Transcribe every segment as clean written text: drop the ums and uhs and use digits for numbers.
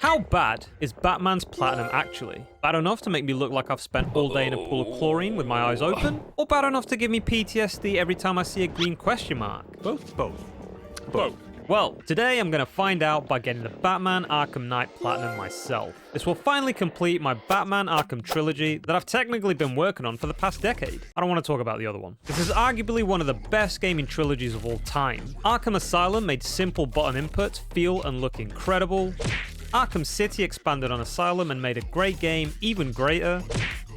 How bad is Batman's Platinum actually? Bad enough to make me look like I've spent all day in a pool of chlorine with my eyes open? Or bad enough to give me PTSD every time I see a green question mark? Both. Well, today I'm going to find out by getting the Batman Arkham Knight Platinum myself. This will finally complete my Batman Arkham trilogy that I've technically been working on for the past decade. I don't want to talk about the other one. This is arguably one of the best gaming trilogies of all time. Arkham Asylum made simple button inputs feel and look incredible. Arkham City expanded on Asylum and made a great game even greater.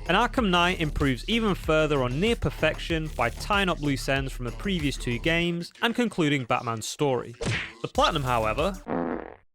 And Arkham Knight improves even further on near perfection by tying up loose ends from the previous two games and concluding Batman's story. The Platinum, however,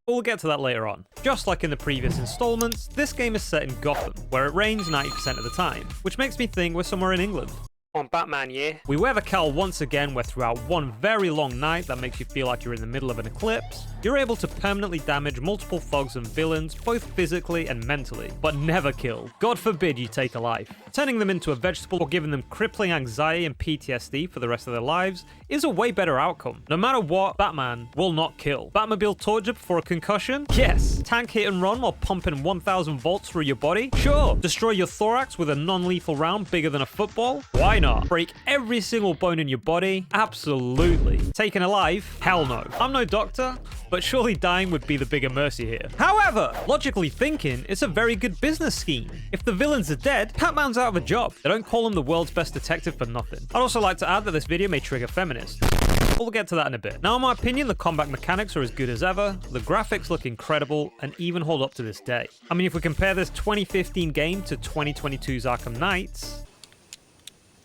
we'll get to that later on. Just like in the previous installments, this game is set in Gotham, where it rains 90% of the time, which makes me think we're somewhere in England. On Batman Year, we wear the cowl once again, where throughout one very long night that makes you feel like you're in the middle of an eclipse, you're able to permanently damage multiple thugs and villains, both physically and mentally, but never kill. God forbid you take a life. Turning them into a vegetable or giving them crippling anxiety and PTSD for the rest of their lives is a way better outcome. No matter what, Batman will not kill. Batmobile torture before a concussion? Yes. Tank hit and run while pumping 1000 volts through your body? Sure. Destroy your thorax with a non-lethal round bigger than a football? Why not? Break every single bone in your body? Absolutely. Taking a life? Hell no. I'm no doctor, but surely dying would be the bigger mercy here. However, logically thinking, it's a very good business scheme. If the villains are dead, Batman's out of a job. They don't call him the world's best detective for nothing. I'd also like to add that this video may trigger feminists. We'll get to that in a bit. Now, in my opinion, the combat mechanics are as good as ever, the graphics look incredible, and even hold up to this day. I mean, if we compare this 2015 game to 2022's Arkham Knights,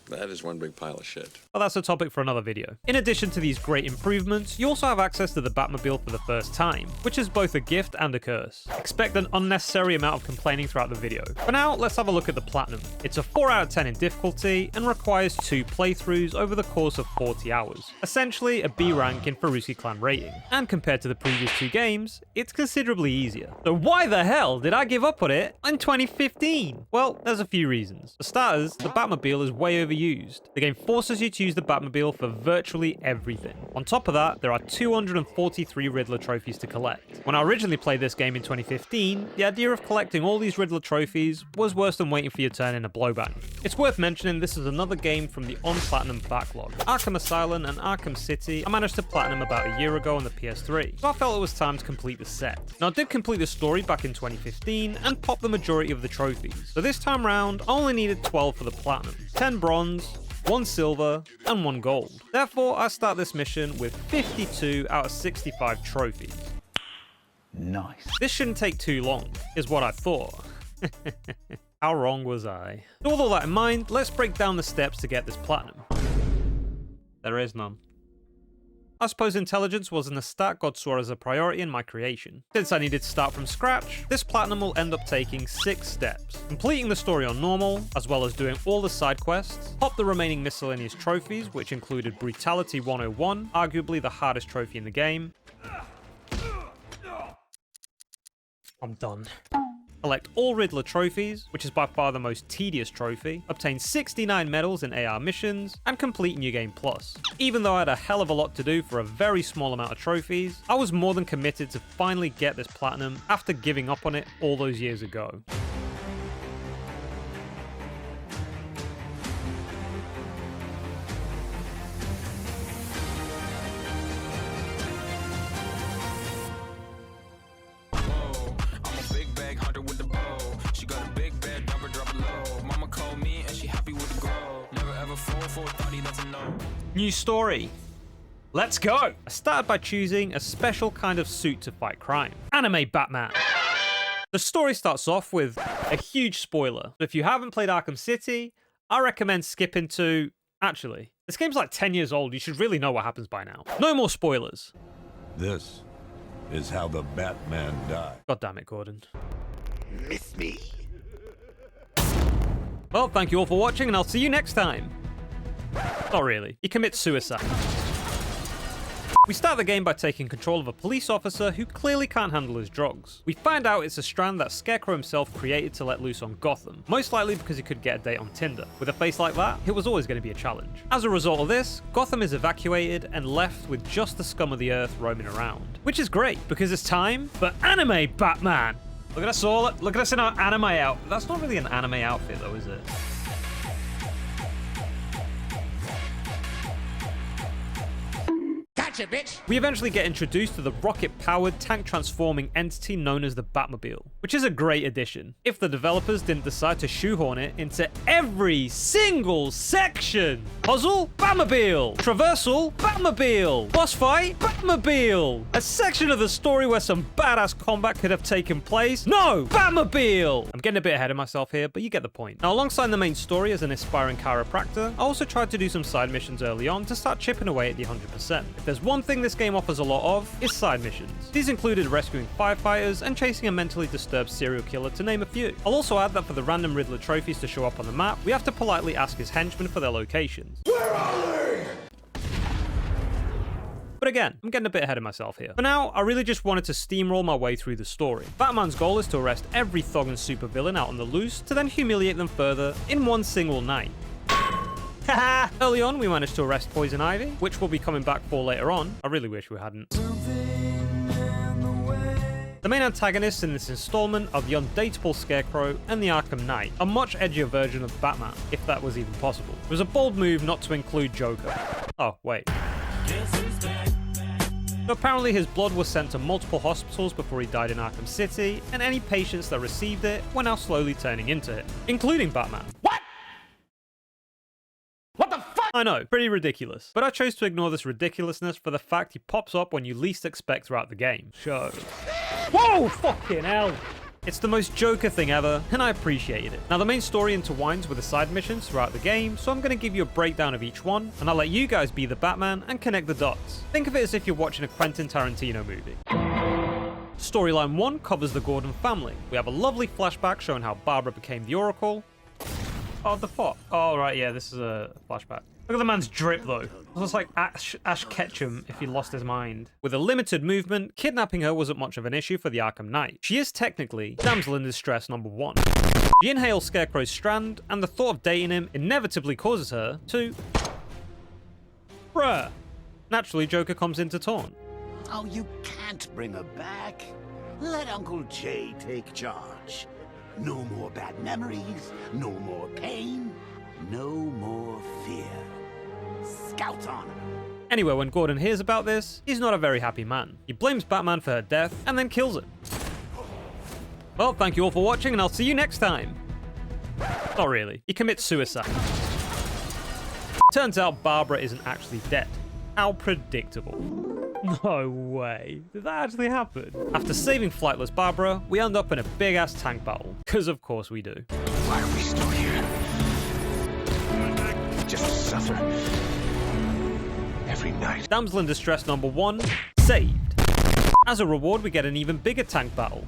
that is one big pile of shit. Well, that's a topic for another video. In addition to these great improvements, you also have access to the Batmobile for the first time, which is both a gift and a curse. Expect an unnecessary amount of complaining throughout the video. For now, let's have a look at the Platinum. It's a 4 out of 10 in difficulty and requires 2 playthroughs over the course of 40 hours. Essentially, a B rank in Farruski clan rating. And compared to the previous 2 games, it's considerably easier. So why the hell did I give up on it in 2015? Well, there's a few reasons. For starters, the Batmobile is way overused. The game forces you to use the Batmobile for virtually everything. On top of that, there are 243 Riddler trophies to collect. When I originally played this game in 2015, the idea of collecting all these Riddler trophies was worse than waiting for your turn in a blowbang. It's worth mentioning this is another game from the on-Platinum backlog. Arkham Asylum and Arkham City I managed to Platinum about a year ago on the PS3, so I felt it was time to complete the set. Now, I did complete the story back in 2015 and popped the majority of the trophies, so this time round I only needed 12 for the Platinum, 10 bronze, 1 silver, and 1 gold. Therefore, I start this mission with 52 out of 65 trophies. Nice. This shouldn't take too long, is what I thought. How wrong was I? So with all that in mind, let's break down the steps to get this Platinum. There is none. I suppose intelligence wasn't a stat God saw as a priority in my creation. Since I needed to start from scratch, this Platinum will end up taking 6 steps. Completing the story on normal, as well as doing all the side quests, pop the remaining miscellaneous trophies, which included Brutality 101, arguably the hardest trophy in the game. I'm done. Collect all Riddler trophies, which is by far the most tedious trophy, obtain 69 medals in AR missions, and complete New Game Plus. Even though I had a hell of a lot to do for a very small amount of trophies, I was more than committed to finally get this Platinum after giving up on it all those years ago. New story. Let's go! I started by choosing a special kind of suit to fight crime. Anime Batman. The story starts off with a huge spoiler. So if you haven't played Arkham City, I recommend skipping to... Actually, this game's like 10 years old. You should really know what happens by now. No more spoilers. This is how the Batman died. God damn it, Gordon. Miss me? Well, thank you all for watching, and I'll see you next time. Not really. He commits suicide. We start the game by taking control of a police officer who clearly can't handle his drugs. We find out it's a strand that Scarecrow himself created to let loose on Gotham, most likely because he could get a date on Tinder. With a face like that, it was always going to be a challenge. As a result of this, Gotham is evacuated and left with just the scum of the earth roaming around. Which is great, because it's time for Anime Batman! Look at us all, look at us in our anime outfit. That's not really an anime outfit though, is it? Gotcha, bitch! We eventually get introduced to the rocket-powered tank-transforming entity known as the Batmobile, which is a great addition, if the developers didn't decide to shoehorn it into every single section. Puzzle? Batmobile. Traversal? Batmobile. Boss fight? Batmobile. A section of the story where some badass combat could have taken place? No! Batmobile! I'm getting a bit ahead of myself here, but you get the point. Now, alongside the main story as an aspiring chiropractor, I also tried to do some side missions early on to start chipping away at the 100%. If there's one thing this game offers a lot of, it's side missions. These included rescuing firefighters and chasing a mentally disturbed serial killer, to name a few. I'll also add that for the random Riddler trophies to show up on the map, we have to politely ask his henchmen for their locations. Where are they? But again, I'm getting a bit ahead of myself here. For now, I really just wanted to steamroll my way through the story. Batman's goal is to arrest every thug and supervillain out on the loose, to then humiliate them further in one single night. Early on, we managed to arrest Poison Ivy, which we'll be coming back for later on. I really wish we hadn't. The main antagonists in this installment are the undateable Scarecrow and the Arkham Knight, a much edgier version of Batman, if that was even possible. It was a bold move not to include Joker. Oh, wait. So apparently his blood was sent to multiple hospitals before he died in Arkham City, and any patients that received it were now slowly turning into him, including Batman. What? What the fuck? I know, pretty ridiculous. But I chose to ignore this ridiculousness for the fact he pops up when you least expect throughout the game. So... Whoa! Fucking hell! It's the most Joker thing ever, and I appreciated it. Now, the main story intertwines with the side missions throughout the game, so I'm going to give you a breakdown of each one, and I'll let you guys be the Batman and connect the dots. Think of it as if you're watching a Quentin Tarantino movie. Storyline 1 covers the Gordon family. We have a lovely flashback showing how Barbara became the Oracle. Oh, the fuck? Oh, right, yeah, this is a flashback. Look at the man's drip, though. It looks like Ash Ketchum if he lost his mind. With a limited movement, kidnapping her wasn't much of an issue for the Arkham Knight. She is technically damsel in distress number 1. She inhales Scarecrow's strand, and the thought of dating him inevitably causes her to... Bruh. Naturally, Joker comes in to taunt. Oh, you can't bring her back. Let Uncle Jay take charge. No more bad memories, no more pain, no more fear. Scout on her. Anyway, when Gordon hears about this, he's not a very happy man. He blames Batman for her death and then kills him. Well, thank you all for watching, and I'll see you next time. Not really. He commits suicide. Turns out Barbara isn't actually dead. How predictable. No way. Did that actually happen? After saving flightless Barbara, we end up in a big-ass tank battle. Because of course we do. Why are we still here? Just to suffer. Every night. Damsel in distress number 1, saved. As a reward, we get an even bigger tank battle.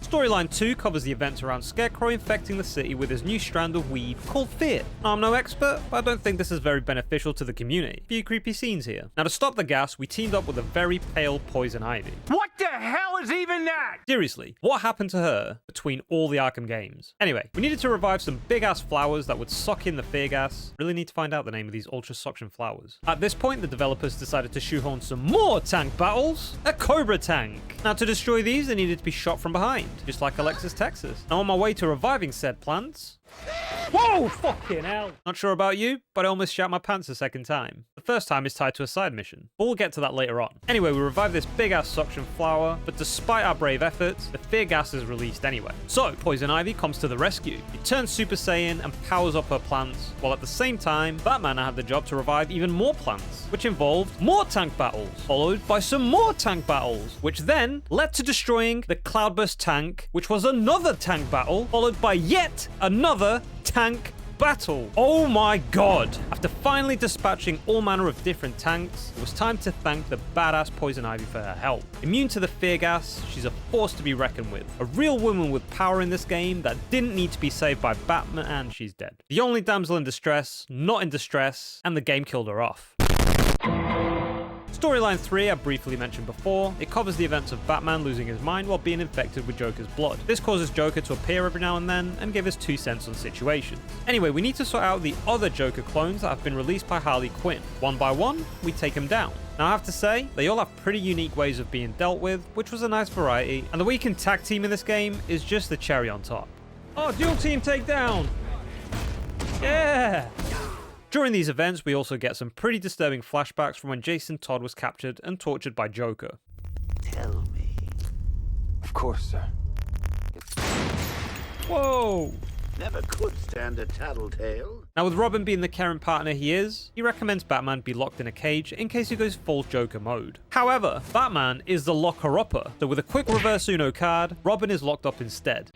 Storyline 2 covers the events around Scarecrow infecting the city with his new strand of weed called Fear. Now, I'm no expert, but I don't think this is very beneficial to the community. A few creepy scenes here. Now, to stop the gas, we teamed up with a very pale Poison Ivy. What the hell is even that? Seriously, what happened to her between all the Arkham games? Anyway, we needed to revive some big-ass flowers that would suck in the fear gas. Really need to find out the name of these ultra-suction flowers. At this point, the developers decided to shoehorn some more tank battles. A Cobra tank. Now, to destroy these, they needed to be shot from behind, just like Alexis, Texas. Now, on my way to reviving said plants... Whoa, fucking hell. Not sure about you, but I almost shat my pants a second time. The first time is tied to a side mission, but we'll get to that later on. Anyway, we revive this big-ass suction flower, but despite our brave efforts, the fear gas is released anyway. So, Poison Ivy comes to the rescue. He turns Super Saiyan and powers up her plants, while at the same time, Batman had the job to revive even more plants, which involved more tank battles, followed by some more tank battles, which then led to destroying the Cloudburst tank, which was another tank battle, followed by yet another tank battle. Oh my god. After finally dispatching all manner of different tanks, it was time to thank the badass Poison Ivy for her help. Immune to the fear gas, she's a force to be reckoned with. A real woman with power in this game that didn't need to be saved by Batman, and she's dead. The only damsel in distress, not in distress, and the game killed her off. Storyline 3 I briefly mentioned before. It covers the events of Batman losing his mind while being infected with Joker's blood. This causes Joker to appear every now and then and give us 2 cents on situations. Anyway, we need to sort out the other Joker clones that have been released by Harley Quinn. One by one, we take them down. Now I have to say, they all have pretty unique ways of being dealt with, which was a nice variety, and the way you can tag team in this game is just the cherry on top. Oh, dual team takedown! Yeah! During these events, we also get some pretty disturbing flashbacks from when Jason Todd was captured and tortured by Joker. Tell me. Of course, sir. Whoa! Never could stand a tattletale. Now with Robin being the caring partner he is, he recommends Batman be locked in a cage in case he goes full Joker mode. However, Batman is the locker-upper, so with a quick reverse Uno card, Robin is locked up instead.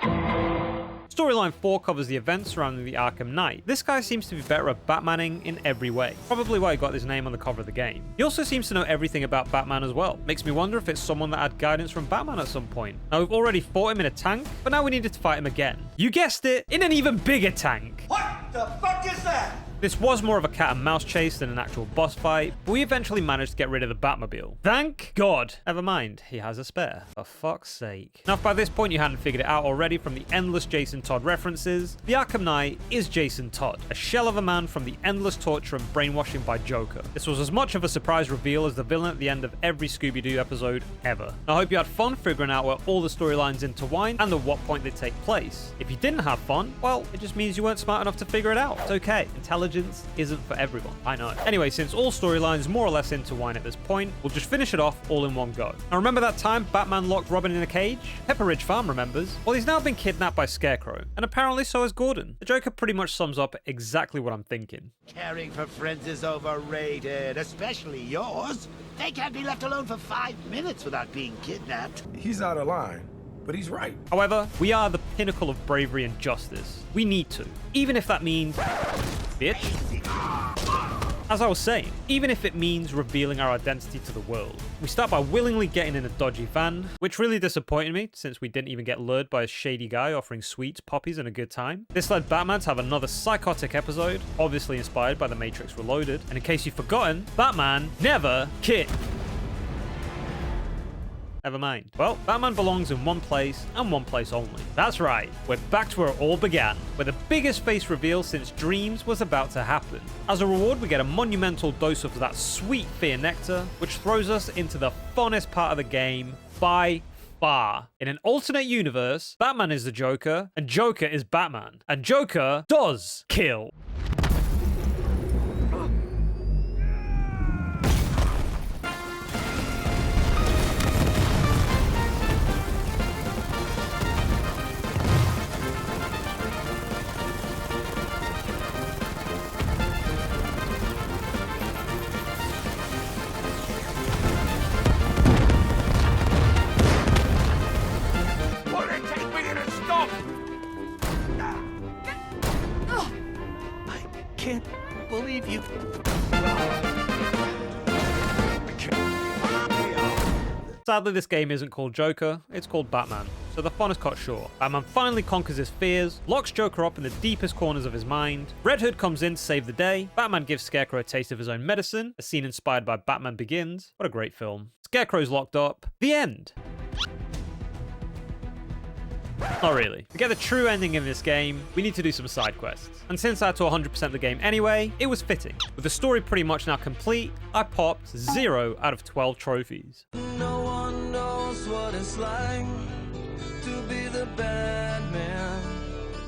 Storyline 4 covers the events surrounding the Arkham Knight. This guy seems to be better at Batmaning in every way. Probably why he got his name on the cover of the game. He also seems to know everything about Batman as well. Makes me wonder if it's someone that had guidance from Batman at some point. Now we've already fought him in a tank, but now we needed to fight him again. You guessed it, in an even bigger tank. What the fuck is that? This was more of a cat and mouse chase than an actual boss fight, but we eventually managed to get rid of the Batmobile. Thank God. Never mind, he has a spare. For fuck's sake. Now if by this point you hadn't figured it out already from the endless Jason Todd references, the Arkham Knight is Jason Todd, a shell of a man from the endless torture and brainwashing by Joker. This was as much of a surprise reveal as the villain at the end of every Scooby-Doo episode ever. I hope you had fun figuring out where all the storylines intertwine and at what point they take place. If you didn't have fun, well, it just means you weren't smart enough to figure it out. It's okay. Intelligence isn't for everyone, I know. Anyway, since all storylines more or less intertwine at this point, we'll just finish it off all in one go. Now remember that time Batman locked Robin in a cage? Pepper Ridge Farm remembers. Well, he's now been kidnapped by Scarecrow, and apparently so has Gordon. The Joker pretty much sums up exactly what I'm thinking. Caring for friends is overrated, especially yours. They can't be left alone for 5 minutes without being kidnapped. He's out of line, but he's right. However, we are the pinnacle of bravery and justice. We need to, even if that means... bitch. As I was saying, even if it means revealing our identity to the world. We start by willingly getting in a dodgy van, which really disappointed me since we didn't even get lured by a shady guy offering sweets, poppies, and a good time. This led Batman to have another psychotic episode, obviously inspired by The Matrix Reloaded. And in case you've forgotten, Batman never kicked. Never mind. Well, Batman belongs in one place and one place only. That's right, we're back to where it all began, where the biggest face reveal since Dreams was about to happen. As a reward, we get a monumental dose of that sweet fear nectar, which throws us into the funnest part of the game by far. In an alternate universe, Batman is the Joker, and Joker is Batman. And Joker does kill. Can't believe you. Sadly, this game isn't called Joker, it's called Batman, so the fun is cut short. Batman finally conquers his fears, locks Joker up in the deepest corners of his mind. Red Hood comes in to save the day. Batman gives Scarecrow a taste of his own medicine, a scene inspired by Batman Begins. What a great film. Scarecrow's locked up. The end. Not really. To get the true ending in this game, we need to do some side quests. And since I had to 100% the game anyway, it was fitting. With the story pretty much now complete, I popped 0 out of 12 trophies. No one knows what it's like to be the bad man.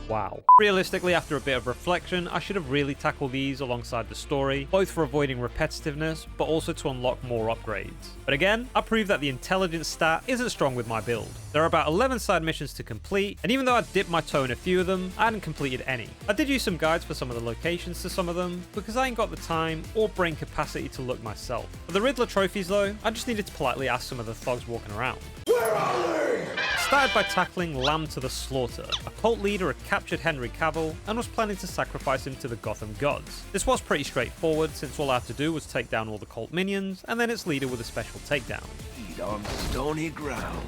Wow. Realistically, after a bit of reflection, I should have really tackled these alongside the story, both for avoiding repetitiveness, but also to unlock more upgrades. But again, I proved that the intelligence stat isn't strong with my build. There are about 11 side missions to complete, and even though I dipped my toe in a few of them, I hadn't completed any. I did use some guides for some of the locations to some of them, because I ain't got the time or brain capacity to look myself. For the Riddler trophies though, I just needed to politely ask some of the thugs walking around. Where are they? Started by tackling Lamb to the Slaughter, a cult leader had captured Henry Cavill and was planning to sacrifice him to the Gotham gods. This was pretty straightforward, since all I had to do was take down all the cult minions, and then its leader with a special takedown. Feet on stony ground.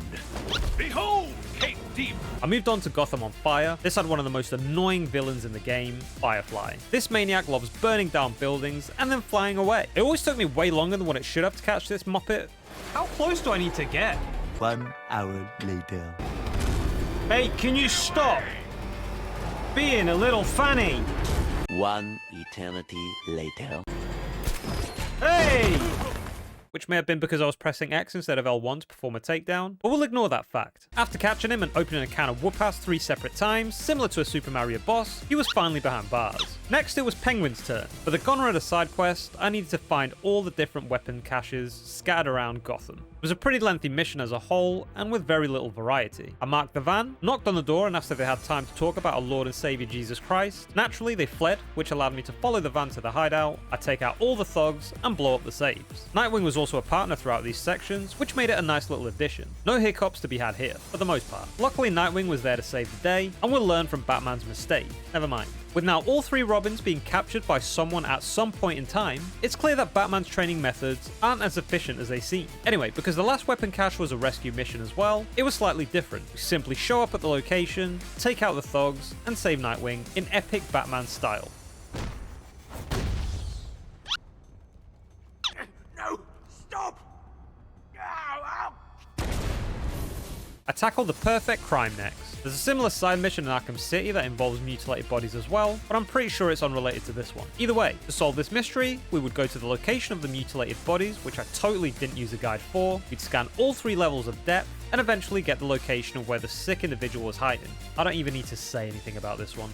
Behold, Cape Deep! I moved on to Gotham on Fire. This had one of the most annoying villains in the game, Firefly. This maniac loves burning down buildings and then flying away. It always took me way longer than what it should have to catch this muppet. How close do I need to get? 1 hour later. Hey, can you stop being a little funny? 1 eternity later. Hey! Which may have been because I was pressing X instead of L1 to perform a takedown, but we'll ignore that fact. After catching him and opening a can of whoop-ass 3 separate times, similar to a Super Mario boss, he was finally behind bars. Next, it was Penguin's turn. For the Gone Rider side quest, I needed to find all the different weapon caches scattered around Gotham. It was a pretty lengthy mission as a whole, and with very little variety. I marked the van, knocked on the door and asked if they had time to talk about our Lord and Savior Jesus Christ. Naturally, they fled, which allowed me to follow the van to the hideout. I take out all the thugs and blow up the safes. Nightwing was also a partner throughout these sections, which made it a nice little addition. No hiccups to be had here, for the most part. Luckily, Nightwing was there to save the day, and we'll learn from Batman's mistake. Never mind. With now all 3 Robins being captured by someone at some point in time, it's clear that Batman's training methods aren't as efficient as they seem. Anyway, because the last weapon cache was a rescue mission as well, it was slightly different. We simply show up at the location, take out the thugs, and save Nightwing in epic Batman style. No! Stop! Ow! I tackled the perfect crime next. There's a similar side mission in Arkham City that involves mutilated bodies as well, but I'm pretty sure it's unrelated to this one. Either way, to solve this mystery, we would go to the location of the mutilated bodies, which I totally didn't use a guide for. We'd scan all 3 levels of depth, and eventually get the location of where the sick individual was hiding. I don't even need to say anything about this one.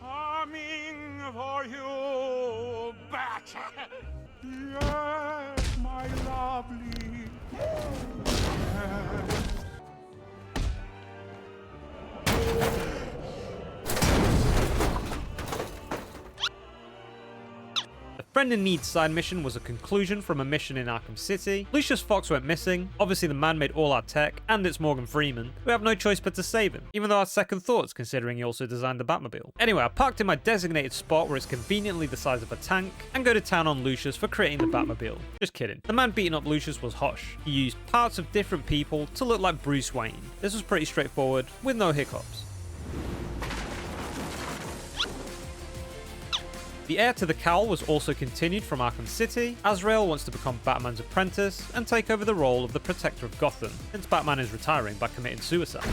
Coming for you, Bat! Yes, my lovely. The Friend in Need side mission was a conclusion from a mission in Arkham City. Lucius Fox went missing. Obviously, the man made all our tech, and it's Morgan Freeman. We have no choice but to save him, even though I had second thoughts considering he also designed the Batmobile. Anyway, I parked in my designated spot where it's conveniently the size of a tank, and go to town on Lucius for creating the Batmobile. Just kidding. The man beating up Lucius was Hush. He used parts of different people to look like Bruce Wayne. This was pretty straightforward, with no hiccups. The heir to the cowl was also continued from Arkham City. Azrael wants to become Batman's apprentice and take over the role of the protector of Gotham, since Batman is retiring by committing suicide.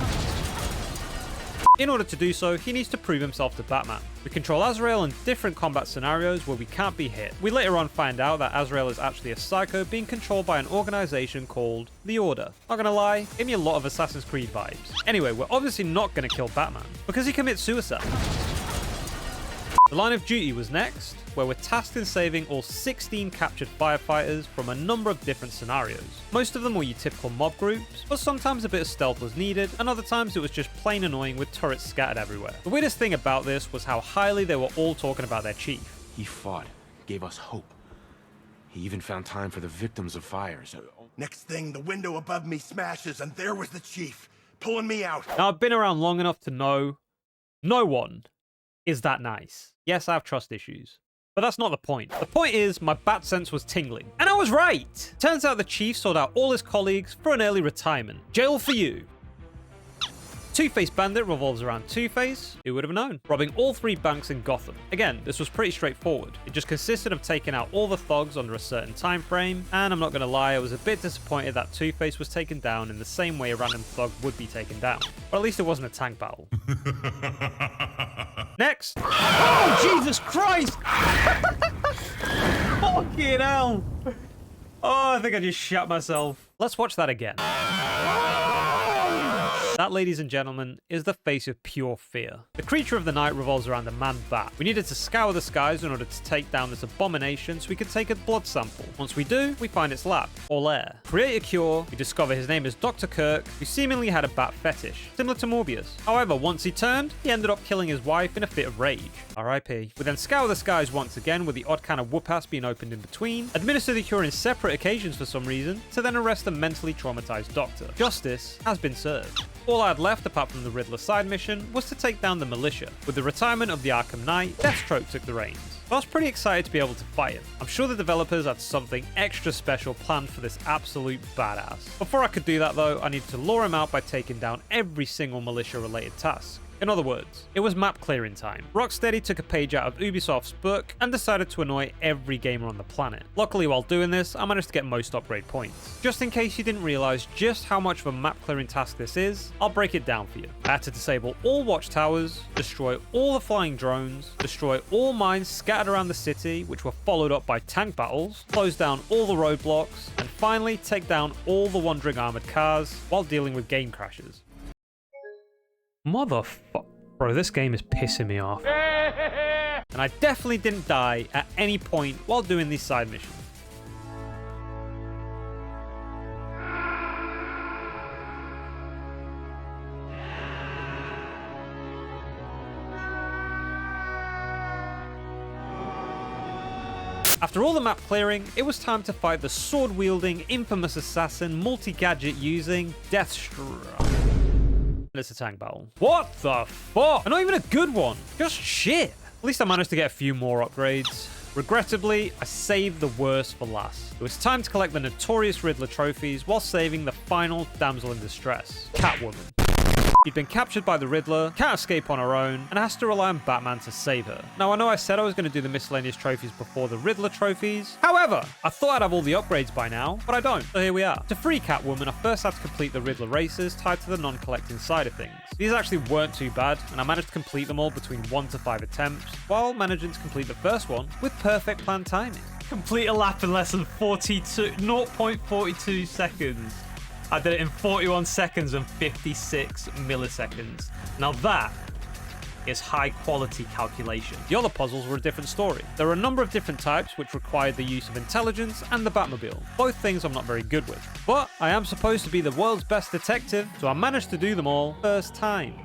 In order to do so, he needs to prove himself to Batman. We control Azrael in different combat scenarios where we can't be hit. We later on find out that Azrael is actually a psycho being controlled by an organization called The Order. Not gonna lie, gave me a lot of Assassin's Creed vibes. Anyway, we're obviously not gonna kill Batman, because he commits suicide. The line of duty was next, where we're tasked in saving all 16 captured firefighters from a number of different scenarios. Most of them were your typical mob groups, but sometimes a bit of stealth was needed, and other times it was just plain annoying with turrets scattered everywhere. The weirdest thing about this was how highly they were all talking about their chief. He fought, gave us hope. He even found time for the victims of fires. Next thing, the window above me smashes, and there was the chief, pulling me out. Now, I've been around long enough to know no one is that nice. Yes, I have trust issues, but that's not the point. The point is, my bat sense was tingling, and I was right! Turns out the chief sold out all his colleagues for an early retirement. Jail for you. Two-Face Bandit revolves around Two-Face, who would have known, robbing all 3 banks in Gotham. Again, this was pretty straightforward. It just consisted of taking out all the thugs under a certain time frame, and I'm not gonna lie, I was a bit disappointed that Two-Face was taken down in the same way a random thug would be taken down. But at least it wasn't a tank battle. Next! Oh, Jesus Christ! Fucking hell! Oh, I think I just shot myself. Let's watch that again. That, ladies and gentlemen, is the face of pure fear. The creature of the night revolves around a man-bat. We needed to scour the skies in order to take down this abomination so we could take a blood sample. Once we do, we find its lab, or lair. Create a cure, we discover his name is Dr. Kirk, who seemingly had a bat fetish, similar to Morbius. However, once he turned, he ended up killing his wife in a fit of rage. R.I.P. We then scour the skies once again, with the odd can of whoop-ass being opened in between, administer the cure in separate occasions for some reason, to then arrest the mentally traumatized doctor. Justice has been served. All I had left, apart from the Riddler side mission, was to take down the militia. With the retirement of the Arkham Knight, Deathstroke took the reins. I was pretty excited to be able to fight him. I'm sure the developers had something extra special planned for this absolute badass. Before I could do that though, I needed to lure him out by taking down every single militia-related task. In other words, it was map clearing time. Rocksteady took a page out of Ubisoft's book and decided to annoy every gamer on the planet. Luckily, while doing this, I managed to get most upgrade points. Just in case you didn't realize just how much of a map clearing task this is, I'll break it down for you. I had to disable all watchtowers, destroy all the flying drones, destroy all mines scattered around the city, which were followed up by tank battles, close down all the roadblocks, and finally take down all the wandering armored cars while dealing with game crashes. Motherfuck. Bro, this game is pissing me off. And I definitely didn't die at any point while doing these side missions. After all the map clearing, it was time to fight the sword-wielding, infamous assassin, multi-gadget using Deathstroke. It's a tank battle. What the fuck? And not even a good one. Just shit. At least I managed to get a few more upgrades. Regrettably, I saved the worst for last. It was time to collect the notorious Riddler trophies while saving the final damsel in distress, Catwoman. She'd been captured by the Riddler, can't escape on her own, and has to rely on Batman to save her. Now, I know I said I was going to do the miscellaneous trophies before the Riddler trophies. However, I thought I'd have all the upgrades by now, but I don't. So here we are. To free Catwoman, I first had to complete the Riddler races tied to the non-collecting side of things. These actually weren't too bad, and I managed to complete them all between 1 to 5 attempts, while managing to complete the first one with perfect planned timing. Complete a lap in less than 0.42 seconds. I did it in 41 seconds and 56 milliseconds. Now that is high quality calculation. The other puzzles were a different story. There are a number of different types which required the use of intelligence and the Batmobile. Both things I'm not very good with. But I am supposed to be the world's best detective, so I managed to do them all first time.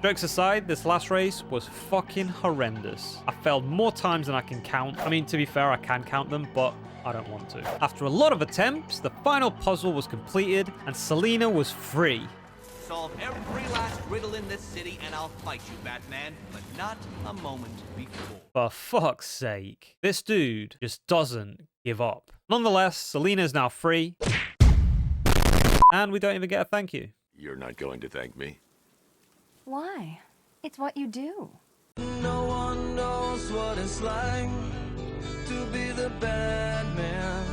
Jokes aside, this last race was fucking horrendous. I failed more times than I can count. I mean, to be fair, I can count them, but I don't want to. After a lot of attempts, the final puzzle was completed and Selina was free. Solve every last riddle in this city and I'll fight you, Batman, but not a moment before. For fuck's sake. This dude just doesn't give up. Nonetheless, Selina is now free. And we don't even get a thank you. You're not going to thank me. Why? It's what you do. No one knows what it's like to be the bad man.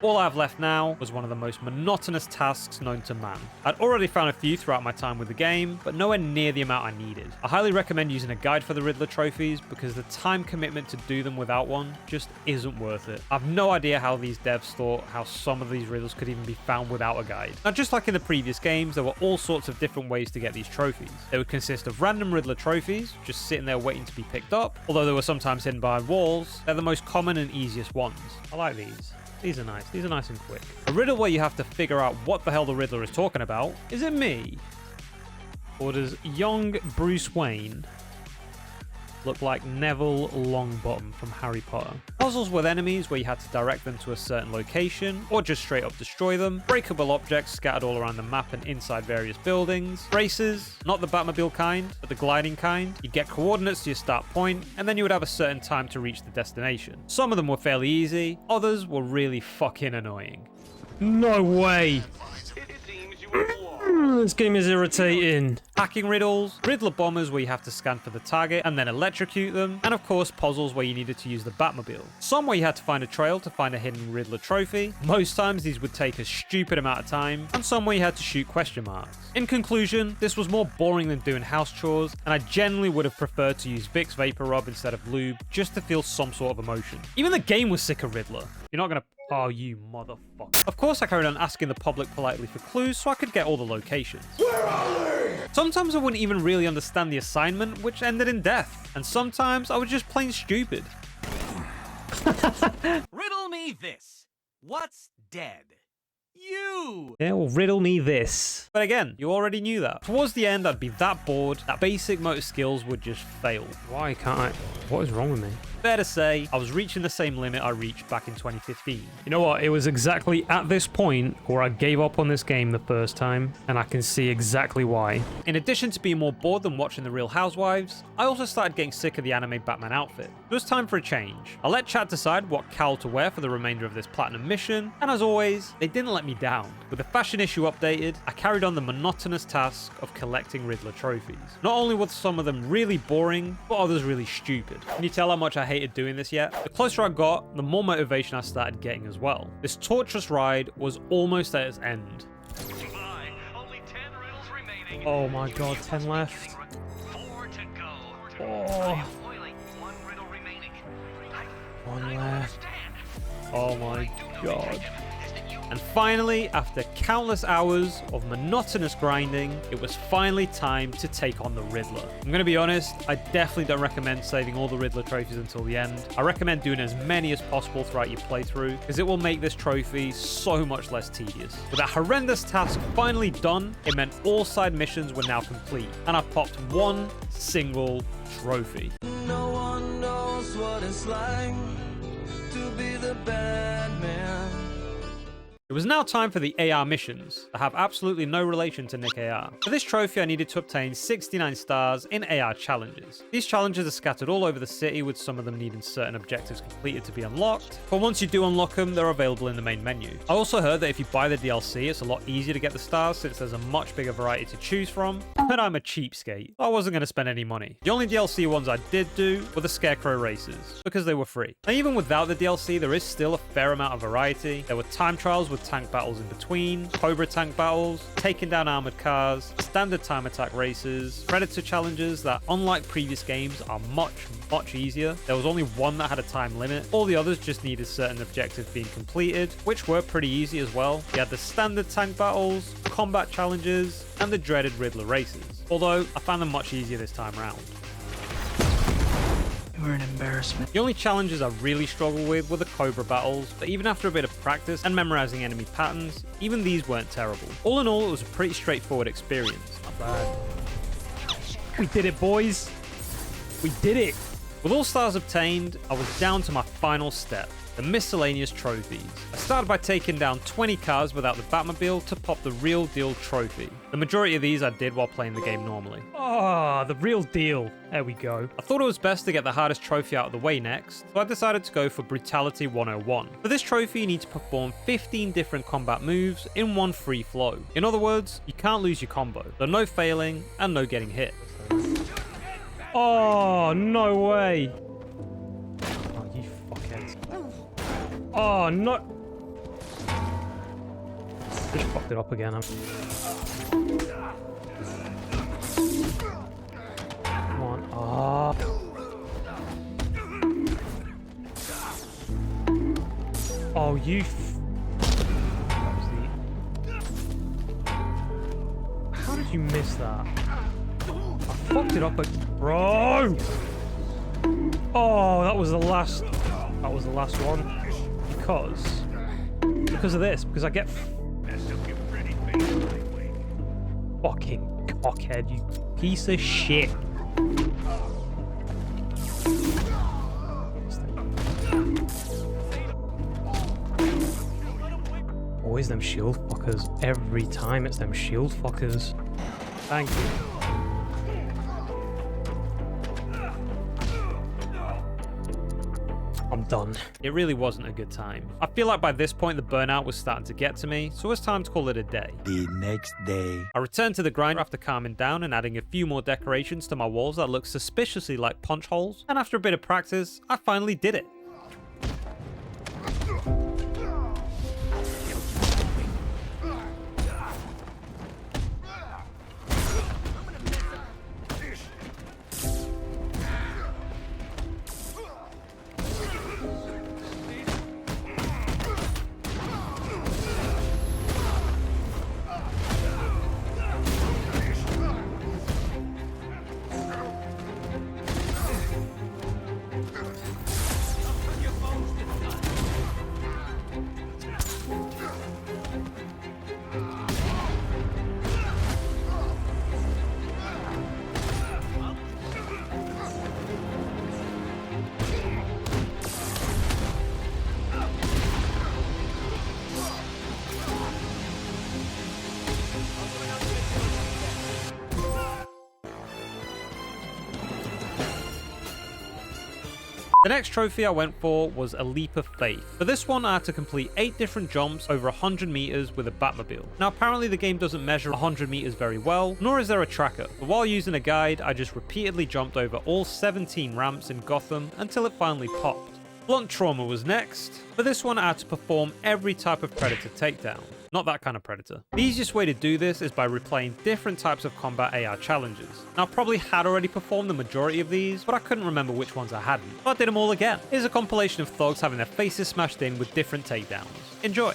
All I have left now was one of the most monotonous tasks known to man. I'd already found a few throughout my time with the game, but nowhere near the amount I needed. I highly recommend using a guide for the Riddler trophies because the time commitment to do them without one just isn't worth it. I've no idea how these devs thought how some of these riddles could even be found without a guide. Now, just like in the previous games, there were all sorts of different ways to get these trophies. They would consist of random Riddler trophies, just sitting there waiting to be picked up, although they were sometimes hidden behind walls. They're the most common and easiest ones. I like these. These are nice. These are nice and quick. A riddle where you have to figure out what the hell the Riddler is talking about. Is it me? Or does young Bruce Wayne look like Neville Longbottom from Harry Potter? Puzzles with enemies where you had to direct them to a certain location or just straight up destroy them. Breakable objects scattered all around the map and inside various buildings. Races, not the Batmobile kind, but the gliding kind. You'd get coordinates to your start point and then you would have a certain time to reach the destination. Some of them were fairly easy, others were really fucking annoying. No way! It seems you have lost. This game is irritating. hacking riddles, Riddler bombers where you have to scan for the target and then electrocute them, and of course puzzles where you needed to use the Batmobile. Some where you had to find a trail to find a hidden Riddler trophy. Most times these would take a stupid amount of time, and some where you had to shoot question marks. In conclusion, this was more boring than doing house chores, and I generally would have preferred to use Vicks Vapor Rub instead of lube just to feel some sort of emotion. Even the game was sick of Riddler. You're not gonna... Oh, you motherfucker. Of course, I carried on asking the public politely for clues so I could get all the locations. Where are they? Sometimes I wouldn't even really understand the assignment, which ended in death. And sometimes I was just plain stupid. Riddle me this. What's dead? You! Yeah, well, riddle me this. But again, you already knew that. Towards the end, I'd be that bored that basic motor skills would just fail. Why can't I? What is wrong with me? Fair to say, I was reaching the same limit I reached back in 2015. You know what? It was exactly at this point where I gave up on this game the first time, and I can see exactly why. In addition to being more bored than watching The Real Housewives, I also started getting sick of the anime Batman outfit. It was time for a change. I let chat decide what cowl to wear for the remainder of this platinum mission, and as always, they didn't let me down. With the fashion issue updated, I carried on the monotonous task of collecting Riddler trophies. Not only were some of them really boring, but others really stupid. Can you tell how much I hated doing this yet? The closer I got, the more motivation I started getting as well. This torturous ride was almost at its end. Only 10 riddles remaining. Oh my god, 10 left. 4 to go. Oh, One riddle remaining. one left. Oh my god. And finally, after countless hours of monotonous grinding, it was finally time to take on the Riddler. I'm going to be honest, I definitely don't recommend saving all the Riddler trophies until the end. I recommend doing as many as possible throughout your playthrough, because it will make this trophy so much less tedious. With that horrendous task finally done, it meant all side missions were now complete, and I popped one single trophy. No one knows what it's like to be the bad man. It was now time for the AR missions that have absolutely no relation to Nick AR. For this trophy, I needed to obtain 69 stars in AR challenges. These challenges are scattered all over the city, with some of them needing certain objectives completed to be unlocked. But once you do unlock them, they're available in the main menu. I also heard that if you buy the DLC, it's a lot easier to get the stars since there's a much bigger variety to choose from. But I'm a cheapskate, so I wasn't going to spend any money. The only DLC ones I did do were the Scarecrow races, because they were free. Now, even without the DLC, there is still a fair amount of variety. There were time trials with tank battles in between, Cobra tank battles, taking down armored cars, standard time attack races, Predator challenges that, unlike previous games, are much easier. There was only one that had a time limit. All the others just needed certain objectives being completed, which were pretty easy as well. You had the standard tank battles, combat challenges, and the dreaded Riddler races. Although, I found them much easier this time round. You're an embarrassment. The only challenges I really struggled with were the Cobra battles, but even after a bit of practice and memorizing enemy patterns, even these weren't terrible. All in all, it was a pretty straightforward experience. Not bad. We did it, boys. We did it. With all stars obtained, I was down to my final step, the miscellaneous trophies. I started by taking down 20 cars without the Batmobile to pop the real deal trophy. The majority of these I did while playing the game normally. Oh, the real deal. There we go. I thought it was best to get the hardest trophy out of the way next, so I decided to go for Brutality 101. For this trophy, you need to perform 15 different combat moves in one free flow. In other words, you can't lose your combo, so no failing and no getting hit. Oh, no way. Oh, you fuckheads. Oh, no. Just fucked it up again. Come on. Oh. Oh, you. How did you miss that? I fucked it up, bro. Oh, that was the last. That was the last one. Because of this. Because I get. Fucking cockhead, you piece of shit. Always them shield fuckers. Every time it's them shield fuckers. Thank you. I'm done. It really wasn't a good time. I feel like by this point the burnout was starting to get to me, so it's time to call it a day. The next day. I returned to the grind after calming down and adding a few more decorations to my walls that look suspiciously like punch holes, and after a bit of practice, I finally did it. The next trophy I went for was a Leap of Faith. For this one, I had to complete 8 different jumps over 100 meters with a Batmobile. Now, apparently the game doesn't measure 100 meters very well, nor is there a tracker, but while using a guide, I just repeatedly jumped over all 17 ramps in Gotham until it finally popped. Blunt Trauma was next. For this one, I had to perform every type of Predator takedown. Not that kind of Predator. The easiest way to do this is by replaying different types of combat AR challenges. Now, I probably had already performed the majority of these, but I couldn't remember which ones I hadn't. So I did them all again. Here's a compilation of thugs having their faces smashed in with different takedowns. Enjoy.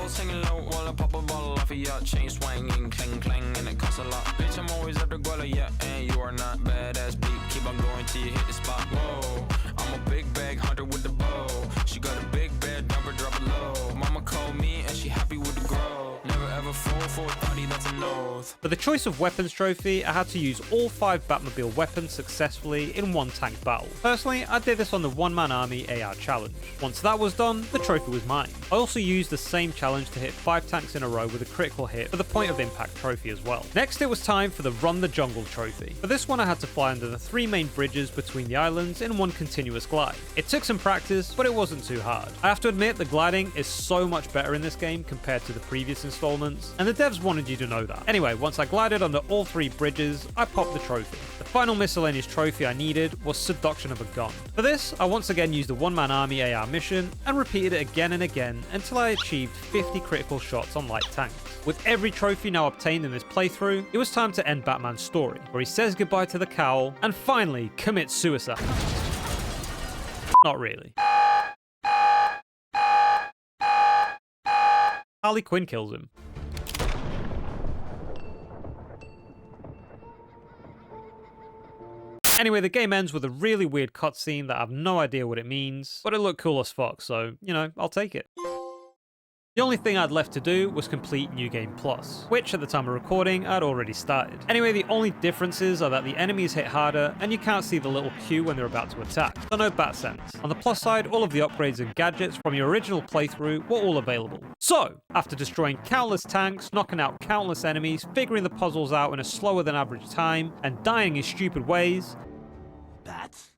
Singing low while I pop a bottle off of your chain swinging, clang clang, and it costs a lot. Bitch, I'm always at the guala, yeah, and you are not badass beat. Keep on going till you hit the spot. Whoa, I'm a big bag hunter with the bow. She got a big bed, number drop it low. Mama called me and she happy with the grow. Never ever fall for a thotty, that's an oath. For the choice of weapons trophy, I had to use all 5 Batmobile weapons successfully in one tank battle. Personally, I did this on the one-man army AR challenge. Once that was done, the trophy was mine. I also used the same challenge to hit 5 tanks in a row with a critical hit for the point of impact trophy as well. Next, it was time for the Run the Jungle trophy. For this one, I had to fly under the 3 main bridges between the islands in one continuous glide. It took some practice, but it wasn't too hard. I have to admit, the gliding is so much better in this game compared to the previous installments, and the devs wanted you to know that. Anyway, once I glided under all 3 bridges, I popped the trophy. The final miscellaneous trophy I needed was Seduction of a Gun. For this, I once again used the one-man army AR mission and repeated it again and again until I achieved 50 critical shots on light tanks. With every trophy now obtained in this playthrough, it was time to end Batman's story, where he says goodbye to the cowl and finally commits suicide. Not really. Harley Quinn kills him. Anyway, the game ends with a really weird cutscene that I have no idea what it means, but it looked cool as fuck, so, you know, I'll take it. The only thing I'd left to do was complete New Game Plus, which at the time of recording I'd already started. Anyway, the only differences are that the enemies hit harder and you can't see the little Q when they're about to attack, so no bat sense. On the plus side, all of the upgrades and gadgets from your original playthrough were all available. So, after destroying countless tanks, knocking out countless enemies, figuring the puzzles out in a slower than average time, and dying in stupid ways, Bats?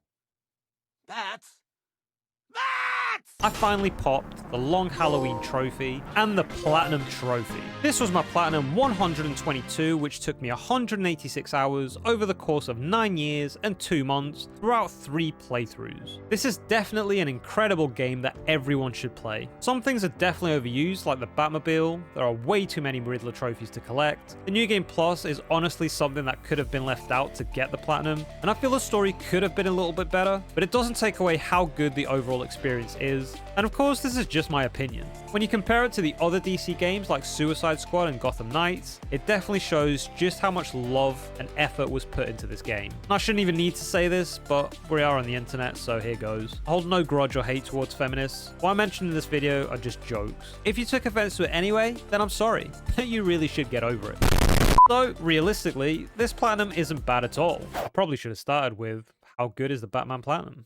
Bats? I finally popped the Long Halloween trophy and the Platinum trophy. This was my Platinum 122, which took me 186 hours over the course of 9 years and 2 months throughout 3 playthroughs. This is definitely an incredible game that everyone should play. Some things are definitely overused, like the Batmobile. There are way too many Riddler trophies to collect. The New Game Plus is honestly something that could have been left out to get the Platinum, and I feel the story could have been a little bit better, but it doesn't take away how good the overall experience is. And of course, this is just my opinion. When you compare it to the other DC games like Suicide Squad and Gotham Knights, it definitely shows just how much love and effort was put into this game. And I shouldn't even need to say this, but we are on the internet, so here goes. I hold no grudge or hate towards feminists. What I mentioned in this video are just jokes. If you took offense to it anyway, then I'm sorry. You really should get over it. So, realistically, this Platinum isn't bad at all. I probably should have started with, how good is the Batman Platinum?